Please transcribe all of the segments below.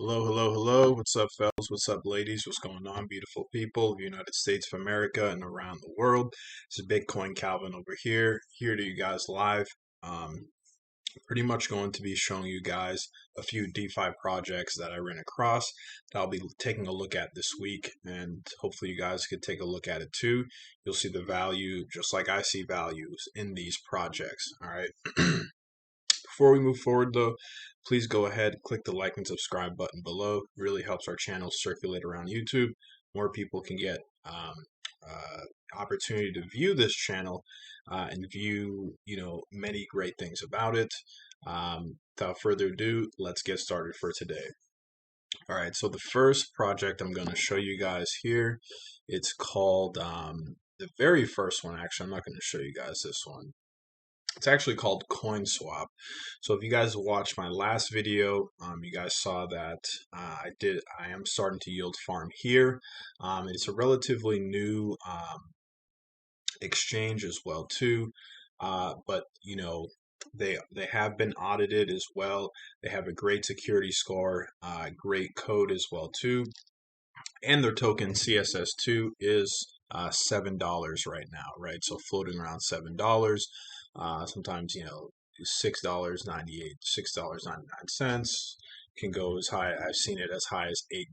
Hello, hello, hello. What's up, fellas? What's up, ladies? What's going on, beautiful people of the United States of America and around the world? This is Bitcoin Calvin over here to you guys live. Pretty much going to be showing you guys a few DeFi projects that I ran across that I'll be taking a look at this week, and hopefully you guys could take a look at it too. You'll see the value, just like I see values in these projects. All right. Before we move forward, though, please go ahead, click the like and subscribe button below. It really helps our channel circulate around YouTube. More people can get opportunity to view this channel and view, many great things about it. Without further ado, let's get started for today. All right, so the first project I'm going to show you guys here, it's called the very first one. Actually, I'm not going to show you guys this one. It's actually called CoinSwap. So if you guys watched my last video, you guys saw that I am starting to yield farm here. It's a relatively new exchange as well too, but they have been audited as well. They have a great security score, great code as well too, and their token CSS2 is $7 right now, right? So floating around $7. Sometimes $6.98, $6.99 can go as high. I've seen it as high as $8,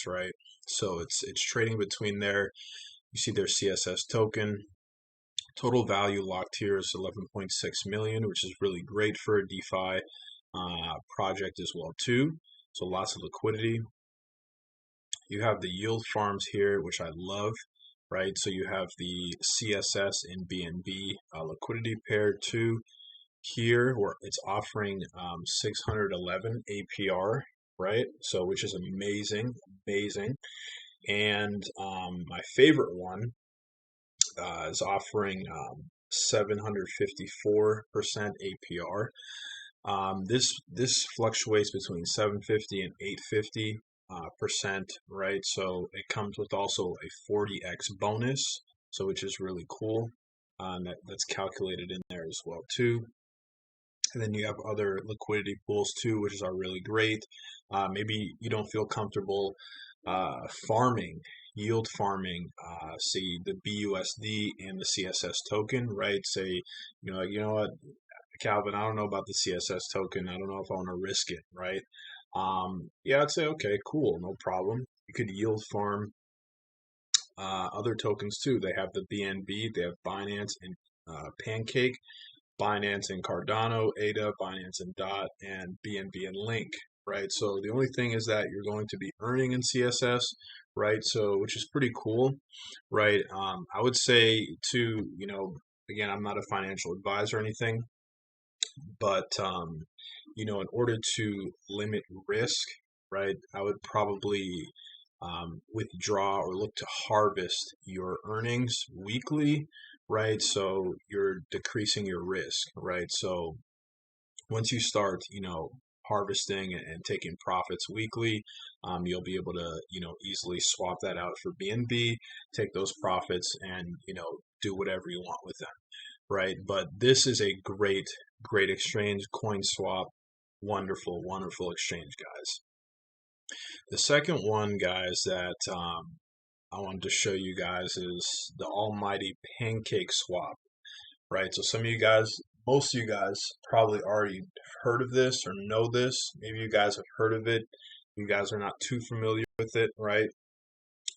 right? So it's trading between there. You see their CSS token. Total value locked here is 11.6 million, which is really great for a DeFi project as well too. So lots of liquidity. You have the yield farms here, which I love, right? So you have the CSS and BNB liquidity pair too here, where it's offering 611 APR, right? So which is amazing, amazing. And my favorite one is offering 754% APR. This fluctuates between 750 and 850 percent, right? So it comes with also a 40x bonus, so which is really cool. That's calculated in there as well too. And then you have other liquidity pools too, which are really great. Maybe you don't feel comfortable yield farming, see the BUSD and the CSS token, right? Say, what, Calvin, I don't know about the CSS token. I don't know if I want to risk it, right? Yeah, I'd say, okay, cool, no problem. You could yield farm other tokens too. They have the BNB, they have Binance and Pancake, Binance and Cardano, ADA, Binance and DOT, and BNB and Link, right? So the only thing is that you're going to be earning in CSS, right? So, which is pretty cool, right? I would say to, again, I'm not a financial advisor or anything, but in order to limit risk, right, I would probably withdraw or look to harvest your earnings weekly, right? So you're decreasing your risk, right? So once you start, harvesting and taking profits weekly, you'll be able to, easily swap that out for BNB, take those profits and, do whatever you want with them, right? But this is a great exchange, CoinSwap. Wonderful, wonderful exchange, guys. The second one, guys, that I wanted to show you guys is the almighty Pancake swap, right? So some of you guys, most of you guys probably already heard of this or know this. Maybe you guys have heard of it. You guys are not too familiar with it, right?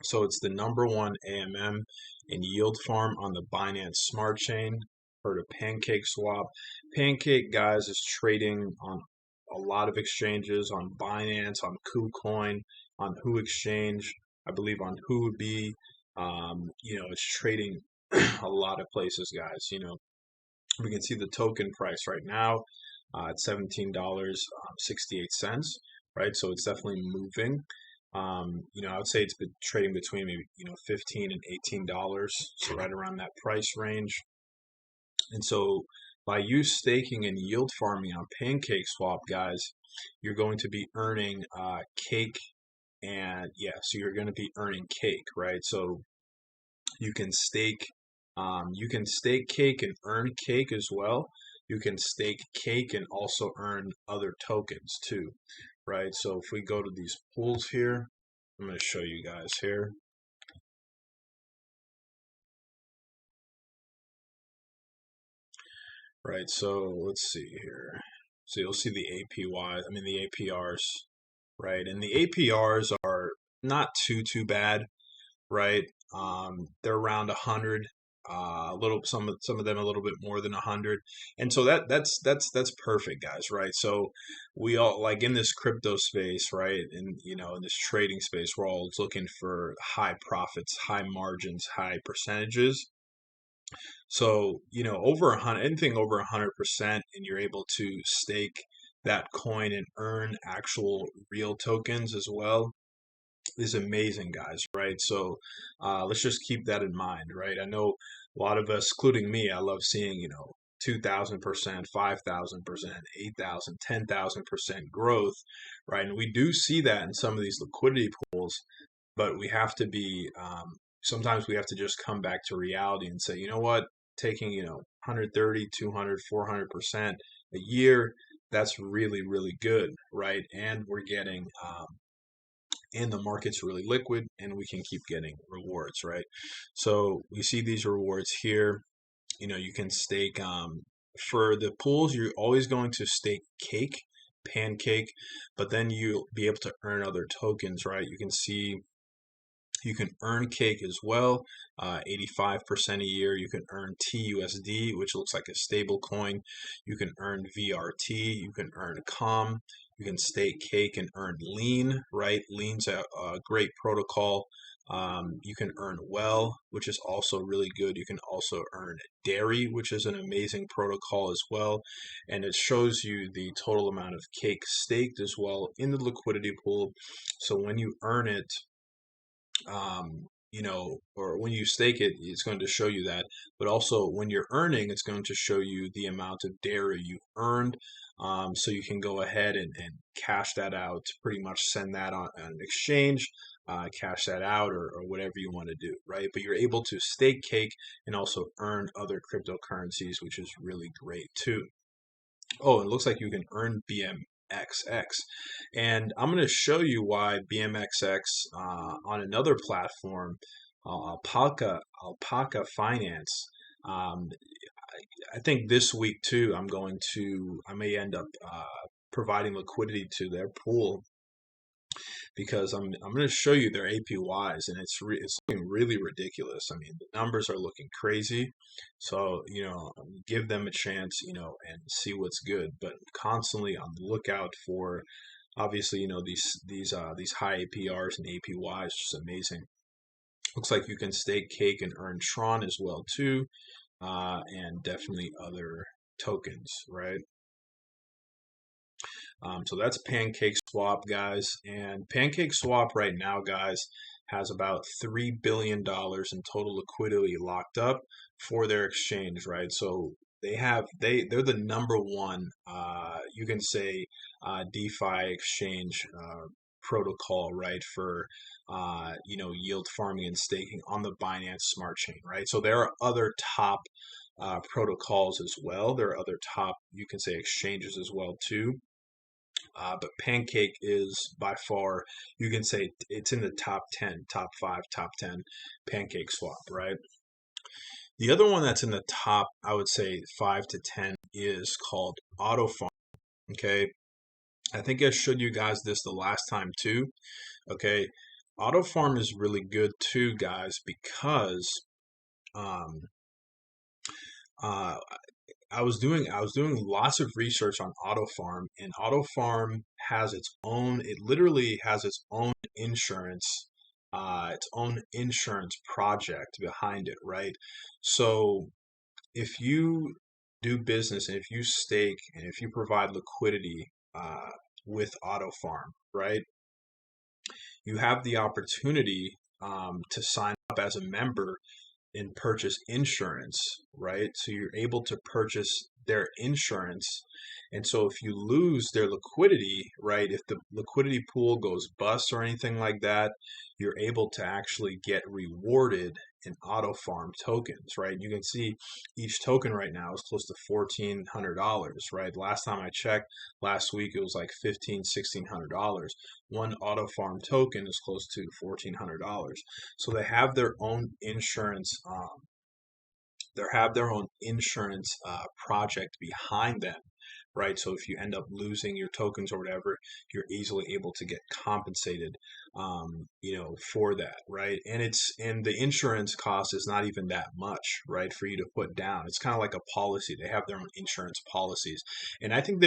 So it's the #1 AMM and yield farm on the Binance Smart Chain. Heard of Pancake swap. Pancake, guys, is trading on a lot of exchanges, on Binance, on KuCoin, on Who Exchange, I believe on Huobi. It's trading a lot of places, guys. We can see the token price right now at $17.68, right? So it's definitely moving. I would say it's been trading between maybe $15 and $18, so right around that price range. And so by you staking and yield farming on Pancake Swap, guys, you're going to be earning cake, and so you're going to be earning cake, right? So you can stake cake and earn cake as well. you can stake Cake and also earn other tokens too, right? So if we go to these pools here, I'm going to show you guys here. Right, so let's see here. So you'll see the APYs, I mean the APRs, right? And the APRs are not too bad, right? They're around 100, a little some of them a little bit more than 100, and so that's perfect, guys, right? So we all like in this crypto space, right? And in this trading space, we're all looking for high profits, high margins, high percentages. So, over 100, anything over 100%, and you're able to stake that coin and earn actual real tokens as well is amazing, guys, right? So, let's just keep that in mind, right? I know a lot of us, including me, I love seeing, 2,000%, 5,000%, 8,000, 10,000% growth, right? And we do see that in some of these liquidity pools, but we have to be, sometimes we have to just come back to reality and say, you know what, taking, 130, 200, 400% a year, that's really, really good, right? And we're getting, and the market's really liquid and we can keep getting rewards, right? So we see these rewards here. You can stake, for the pools, you're always going to stake Cake, Pancake, but then you'll be able to earn other tokens, right? You can see you can earn Cake as well, 85% a year. You can earn TUSD, which looks like a stable coin. You can earn VRT. You can earn COM. You can stake Cake and earn Lean, right? Lean's a great protocol. You can earn Well, which is also really good. You can also earn Dairy, which is an amazing protocol as well. And it shows you the total amount of Cake staked as well in the liquidity pool. So when you earn it, or when you stake it, it's going to show you that. But also when you're earning, it's going to show you the amount of dairy you've earned. So you can go ahead and cash that out, pretty much send that on an exchange, cash that out or whatever you want to do, right? But you're able to stake Cake and also earn other cryptocurrencies, which is really great too. Oh, it looks like you can earn BMXX. And I'm going to show you why BMXX on another platform, Alpaca Finance. Um, I think this week too, I may end up providing liquidity to their pool because I'm going to show you their APYs, and it's looking really ridiculous. I mean, the numbers are looking crazy. So, give them a chance, and see what's good. But constantly on the lookout for, obviously, these high APRs and APYs, just amazing. Looks like you can stake Cake and earn Tron as well too, and definitely other tokens, right? So that's Pancake Swap, guys. And Pancake Swap right now, guys, has about $3 billion in total liquidity locked up for their exchange, right? So they're the number one, you can say, DeFi exchange protocol, right, for yield farming and staking on the Binance Smart Chain, right? So there are other top protocols as well. There are other top, you can say, exchanges as well too. But Pancake is by far, you can say it's in the top 10, top 5, top 10 Pancake Swap, right? The other one that's in the top, I would say 5 to 10 is called Auto Farm. Okay. I think I showed you guys this the last time too. Okay. Auto Farm is really good too, guys, because um, uh, I was doing lots of research on Auto Farm, and Auto Farm has it literally has its own insurance project behind it, right? So if you do business and if you stake and if you provide liquidity with Auto Farm, right, you have the opportunity to sign up as a member and purchase insurance, right? So you're able to purchase their insurance. And so if you lose their liquidity, right, if the liquidity pool goes bust or anything like that, you're able to actually get rewarded in auto farm tokens, right? You can see each token right now is close to $1,400, right? Last time I checked, last week, it was like $1,600. One auto farm token is close to $1,400. So they have their own insurance. They have their own insurance project behind them, right? So if you end up losing your tokens or whatever, you're easily able to get compensated, for that, right? And the insurance cost is not even that much, right, for you to put down. It's kind of like a policy. They have their own insurance policies, and I think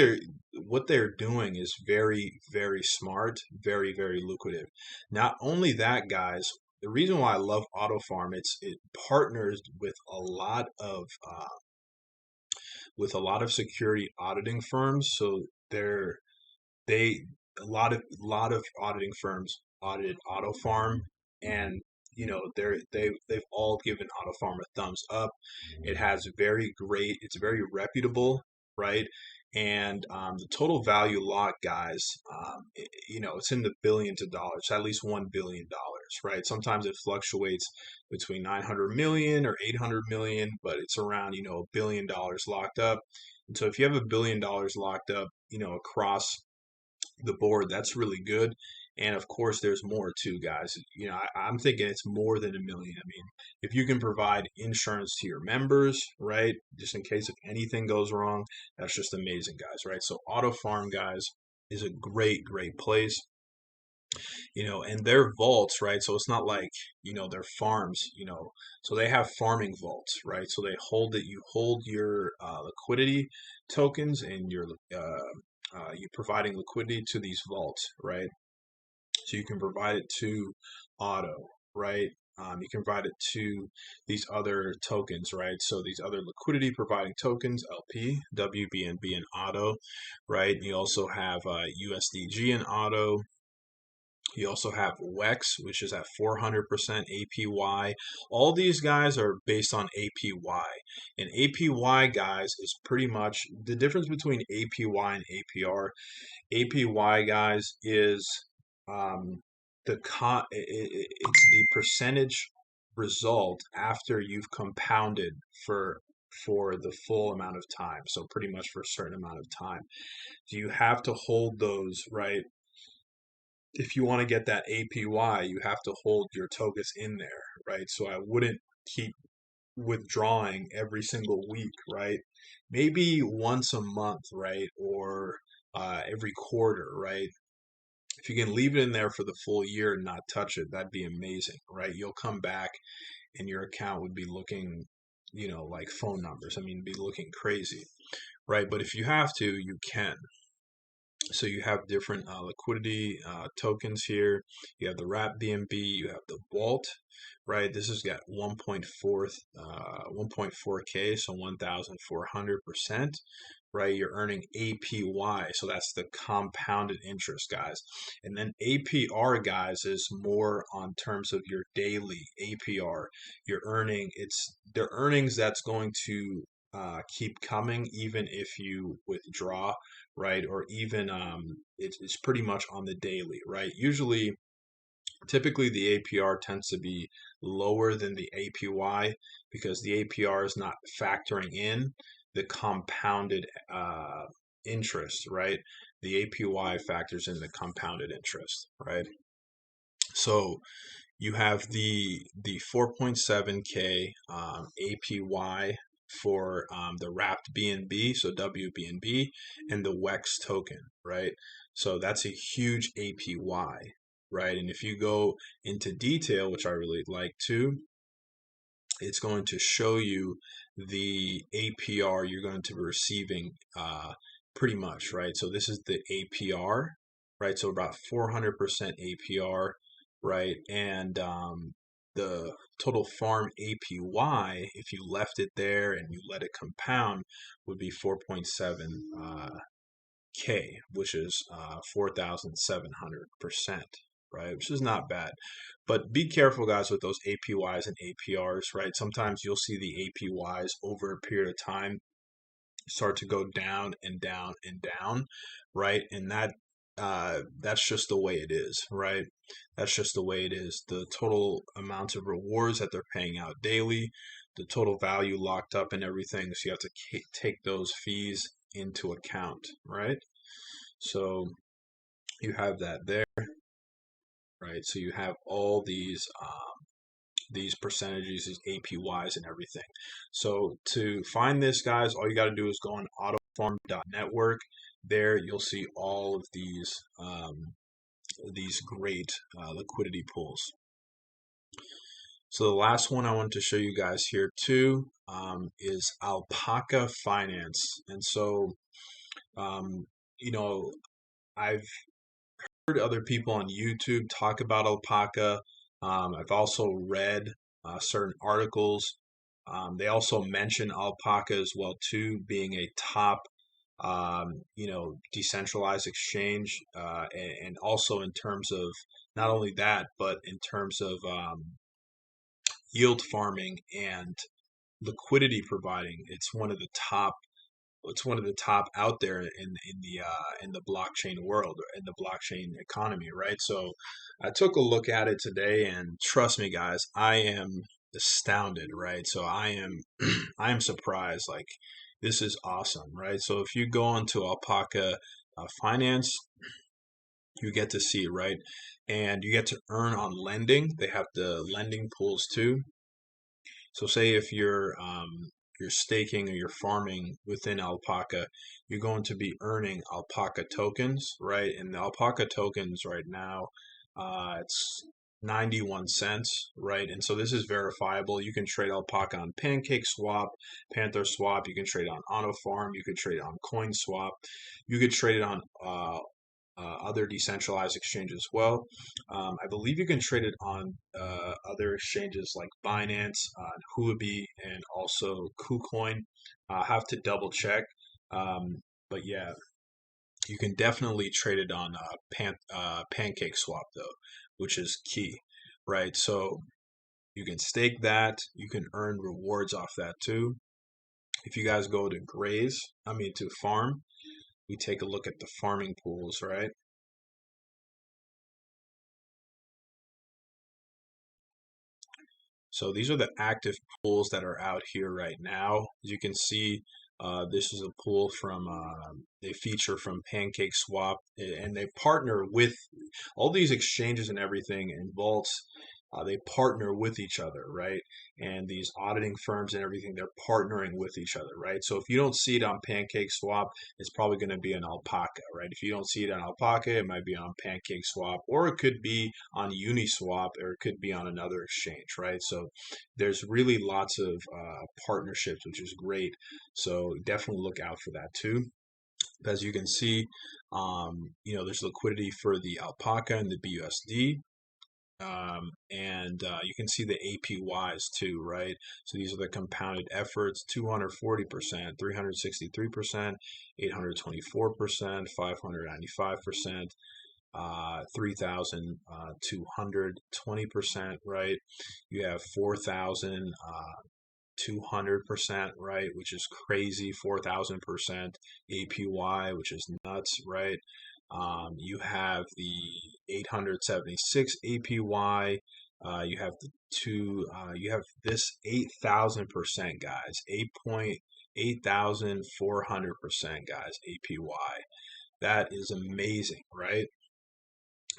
what they're doing is very, very smart, very, very lucrative. Not only that, guys. The reason why I love Auto Farm, it partners with a lot of security auditing firms. So they a lot of auditing firms audited Auto Farm, and they've all given Auto Farm a thumbs up. It's very reputable, right? And the total value locked, guys, it's in the billions of dollars, at least $1 billion, right? Sometimes it fluctuates between 900 million or 800 million, but it's around $1 billion locked up. And so if you have $1 billion locked up, across the board, that's really good. And of course, there's more too, guys. I'm thinking it's more than 1 million. I mean, if you can provide insurance to your members, right, just in case if anything goes wrong, that's just amazing, guys, right? So Auto Farm, guys, is a great, great place. And their vaults, right? So it's not like, their farms, so they have farming vaults, right? So you hold your liquidity tokens, and you're providing liquidity to these vaults, right? So you can provide it to Auto, right? You can provide it to these other tokens, right? So these other liquidity providing tokens, LP, WBNB, and Auto, right? You also have USDG and Auto. You also have WEX, which is at 400% APY. All these guys are based on APY. And APY, guys, is pretty much the difference between APY and APR. APY, guys, is it's the percentage result after you've compounded for the full amount of time. So pretty much for a certain amount of time. So you have to hold those, right? If you want to get that APY, you have to hold your tokens in there, right? So I wouldn't keep withdrawing every single week, right? Maybe once a month, right? Or every quarter, right? If you can leave it in there for the full year and not touch it, that'd be amazing, right? You'll come back and your account would be looking, like phone numbers. I mean, be looking crazy, right? But if you have to, you can. So you have different liquidity tokens here. You have the wrap BNB, you have the Vault, right? This has got 1.4K, so 1,400%, right? You're earning APY, so that's the compounded interest, guys. And then APR, guys, is more on terms of your daily APR. Their earnings that's going to keep coming even if you withdraw, right? Or even it's pretty much on the daily, right? Typically the APR tends to be lower than the APY because the APR is not factoring in the compounded interest, right? The APY factors in the compounded interest, right? So you have the 4.7K APY for the wrapped BNB, so WBNB, and the WEX token, right? So that's a huge APY, right? And if you go into detail, which I really like to, it's going to show you the APR you're going to be receiving pretty much, right? So this is the APR, right? So about 400% APR, right? And the total farm APY, if you left it there and you let it compound, would be 4.7K, which is 4,700%, right? Which is not bad. But be careful, guys, with those APYs and APRs, right? Sometimes you'll see the APYs over a period of time start to go down and down and down, right? And that's just the way it is, right? That's just the way it is. The total amount of rewards that they're paying out daily, the total value locked up and everything. So you have to take those fees into account, right? So you have that there, right? So you have all these percentages, these APYs and everything. So to find this, guys, all you got to do is go on autofarm.network. There you'll see all of these great liquidity pools. So the last one I want to show you guys here too is Alpaca Finance. And so, you know, I've heard other people on YouTube talk about Alpaca. I've also read certain articles. They also mention Alpaca as well too, being a top, decentralized exchange, and also in terms of not only that, but in terms of yield farming and liquidity providing. It's one of the top out there in the blockchain world, or in the blockchain economy, right? So I took a look at it today, and trust me, guys, I am astounded, right? So I am I am surprised. Like, this is awesome, right? So if you go onto Alpaca Finance, you get to see, right, and you get to earn on lending. They have the lending pools too. So say if you're staking or you're farming within Alpaca, you're going to be earning Alpaca tokens, right? And the Alpaca tokens right now, it's 91 cents, right? And so this is verifiable. You can trade Alpaca on Pancake Swap, Panther Swap. You can trade on Auto Farm. You could trade it on Coin Swap. You could trade it on other decentralized exchanges as well. I believe you can trade it on other exchanges like Binance, Huobi, and also KuCoin. I have to double check. But yeah, you can definitely trade it on Pancake Swap though, which is key, right? So you can stake that. You can earn rewards off that too. If you guys go to to farm, we take a look at the farming pools, right? So these are the active pools that are out here right now. As you can see, this is a pool from they feature from Pancake Swap, and they partner with all these exchanges and everything and vaults. They partner with each other, right? And these auditing firms and everything, they're partnering with each other, right? So if you don't see it on Pancake Swap, it's probably going to be an Alpaca, right? If you don't see it on Alpaca, it might be on Pancake Swap, or it could be on Uniswap, or it could be on another exchange, right? So there's really lots of partnerships, which is great. So definitely look out for that too. As you can see, there's liquidity for the Alpaca and the BUSD. And you can see the APYs too, right? So these are the compounded efforts: 240%, 363%, 824%, 595%, 3,220%, right? You have 4,200%, right? Which is crazy. 4,000% APY, which is nuts, right? You have the 876 APY. You have you have this 8,000%, guys. 8,400%, guys. APY. That is amazing, right?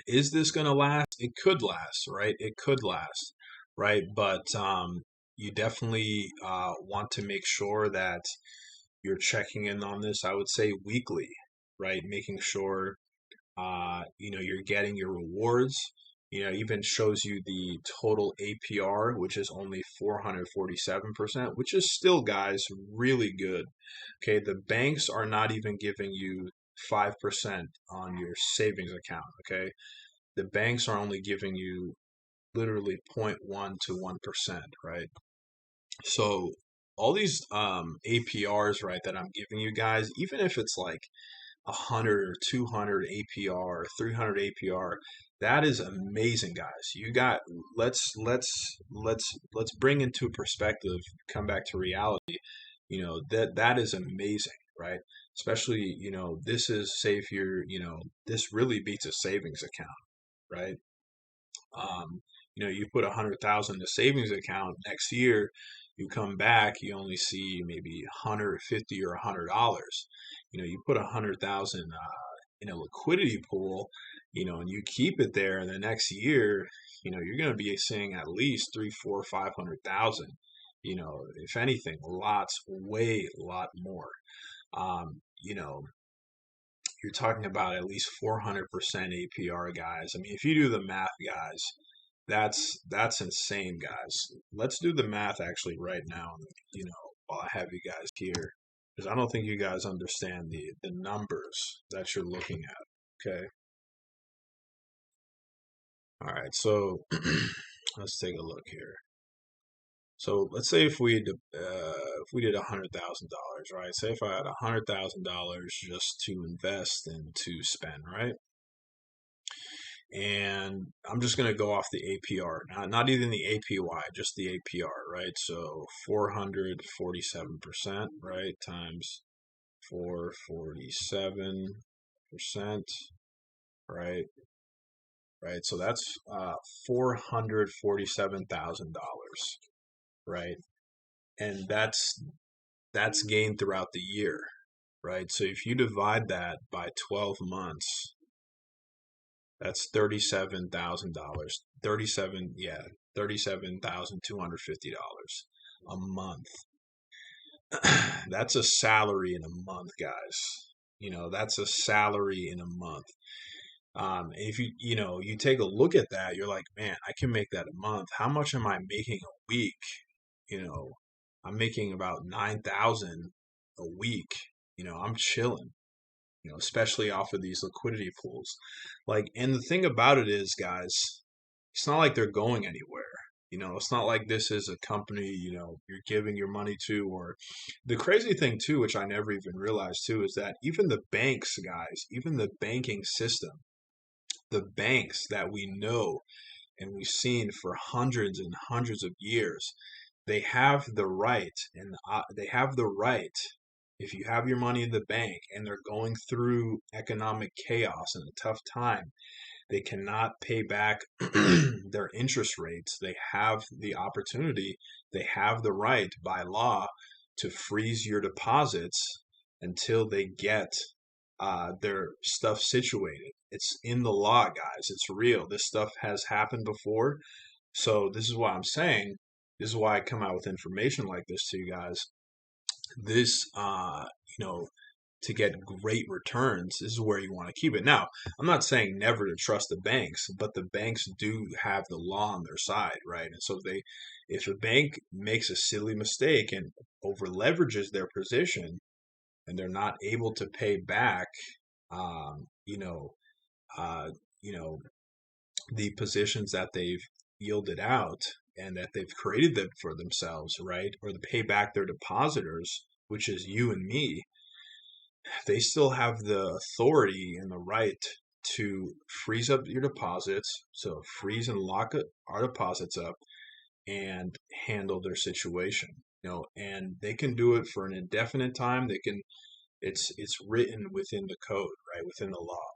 Is this going to last? It could last, right? It could last, right? But you definitely want to make sure that you're checking in on this. I would say weekly, right? Making sure you're getting your rewards. Even shows you the total APR, which is only 447%, which is still, guys, really good. Okay, the banks are not even giving you 5% on your savings account. Okay, the banks are only giving you literally 0.1 to 1%, right? So all these APRs, right, that I'm giving you guys, even if it's like 100 or 200 APR or 300 APR, that is amazing, guys. You got let's bring into perspective, come back to reality. That is amazing, right? Especially, this is, say if you're, this really beats a savings account, right? You put 100,000 in a savings account. Next year, you come back, you only see maybe 150 or $100. You put 100,000 in a liquidity pool, and you keep it there, and the next year, you're going to be seeing at least three, four, 500,000. If anything, lots, way, lot more. You know, you're talking about at least 400% APR, guys. I mean, if you do the math, guys, that's insane, guys. Let's do the math actually right now, while I have you guys here, because I don't think you guys understand the numbers that you're looking at. Okay. All right. So let's take a look here. So let's say if we did $100,000, right? Say if I had $100,000 just to invest and to spend, right? And I'm just going to go off the APR, not even the APY, just the APR, right? So 447%, right, times 447%, right? Right. So that's $447,000, right? And that's gained throughout the year, right? So if you divide that by 12 months, that's $37,000. 37,250 a month. That's a salary in a month, guys. That's a salary in a month. If you take a look at that, you're like, man, I can make that a month. How much am I making a week? I'm making about 9,000 a week. I'm chilling, especially off of these liquidity pools. And the thing about it is, guys, it's not like they're going anywhere. It's not like this is a company, you're giving your money to, or the crazy thing too, which I never even realized too, is that even the banks, guys, even the banking system, the banks that we know and we've seen for hundreds and hundreds of years, they have the right, and they have the right. If you have your money in the bank and they're going through economic chaos and a tough time, they cannot pay back their interest rates. They have the opportunity, they have the right by law to freeze your deposits until they get their stuff situated. It's in the law, guys. It's real. This stuff has happened before. So this is why I'm saying, this is why I come out with information like this to you guys. This, to get great returns, this is where you want to keep it. Now, I'm not saying never to trust the banks, but the banks do have the law on their side, right? And so if a bank makes a silly mistake and over leverages their position, and they're not able to pay back, um, you know, uh, you know, the positions that they've yielded out and that they've created them for themselves, right? Or to pay back their depositors, which is you and me, they still have the authority and the right to freeze up your deposits. So freeze and lock our deposits up and handle their situation. And they can do it for an indefinite time. It's written within the code, right, within the law.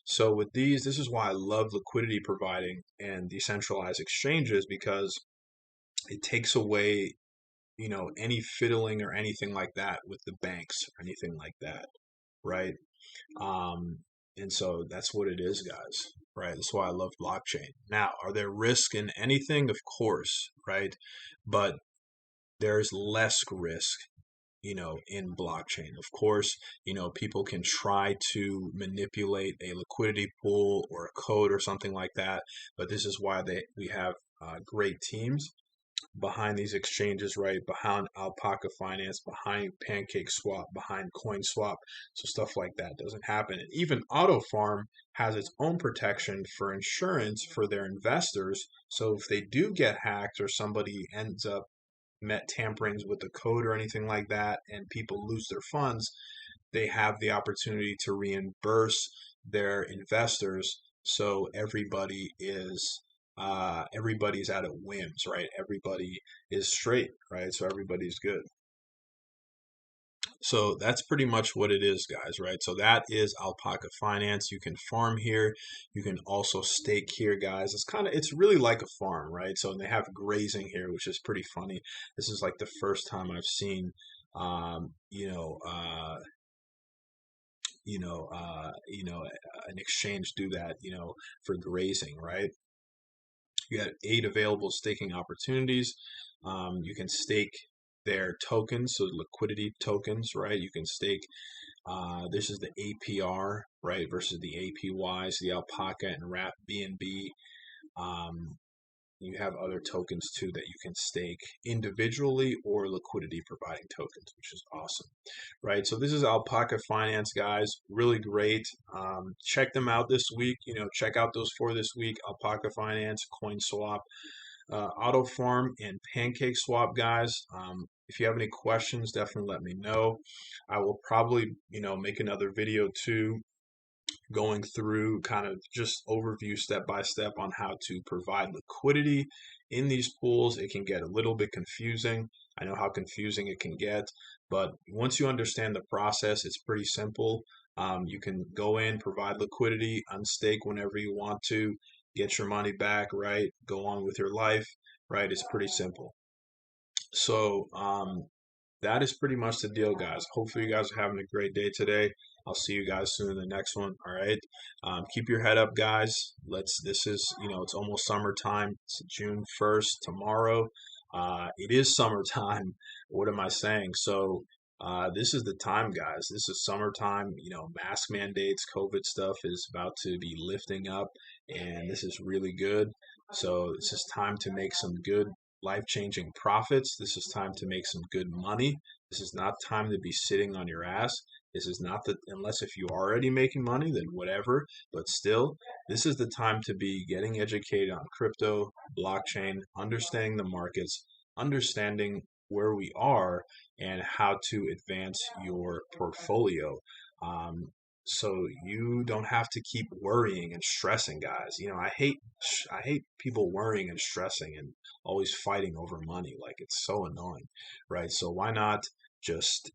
So with these, this is why I love liquidity providing and decentralized exchanges, because it takes away, any fiddling or anything like that with the banks or anything like that, right? Um, and so that's what it is, guys, right? That's why I love blockchain. Now, are there risks in anything? Of course, right? But there's less risk, in blockchain. Of course, people can try to manipulate a liquidity pool or a code or something like that, but this is why we have great teams behind these exchanges, right? Behind Alpaca Finance, behind Pancake Swap, behind Coin Swap, so stuff like that doesn't happen. And even Auto Farm has its own protection for insurance for their investors. So if they do get hacked or somebody ends up met tamperings with the code or anything like that, and people lose their funds, they have the opportunity to reimburse their investors. So everybody's out at whims, right? Everybody is straight, right? So everybody's good. So that's pretty much what it is, guys, right? So that is Alpaca Finance. You can farm here. You can also stake here, guys. It's really like a farm, right? So they have grazing here, which is pretty funny. This is like the first time I've seen, um, you know, uh, an exchange do that, for grazing, right? You got 8 available staking opportunities. You can stake their tokens, so liquidity tokens, right? You can stake. This is the APR, right, versus the APYs, the Alpaca and Wrap BNB. Um, you have other tokens too that you can stake individually or liquidity providing tokens, which is awesome, right? So this is Alpaca Finance, guys. Really great. Check them out this week. Check out those 4 this week: Alpaca Finance, CoinSwap, Auto Farm, and Pancake Swap, guys. If you have any questions, definitely let me know. I will probably, make another video too, going through kind of just overview step by step on how to provide liquidity in these pools. It can get a little bit confusing. I know how confusing it can get, but once you understand the process, it's pretty simple. You can go in, provide liquidity, unstake whenever you want to, get your money back, right? Go on with your life, right? It's pretty simple. So, that is pretty much the deal, guys. Hopefully, you guys are having a great day today. I'll see you guys soon in the next one. All right. Keep your head up, guys. This is, it's almost summertime. It's June 1st tomorrow. It is summertime. What am I saying? So, this is the time, guys. This is summertime. Mask mandates, COVID stuff is about to be lifting up, and this is really good. So, this is time to make some good life-changing profits. This is time to make some good money. This is not time to be sitting on your ass. This is not the, unless if you're already making money, then whatever. But still, this is the time to be getting educated on crypto, blockchain, understanding the markets, understanding where we are and how to advance your portfolio. Um, so you don't have to keep worrying and stressing, guys. I hate people worrying and stressing and always fighting over money. Like, it's so annoying, right? So why not just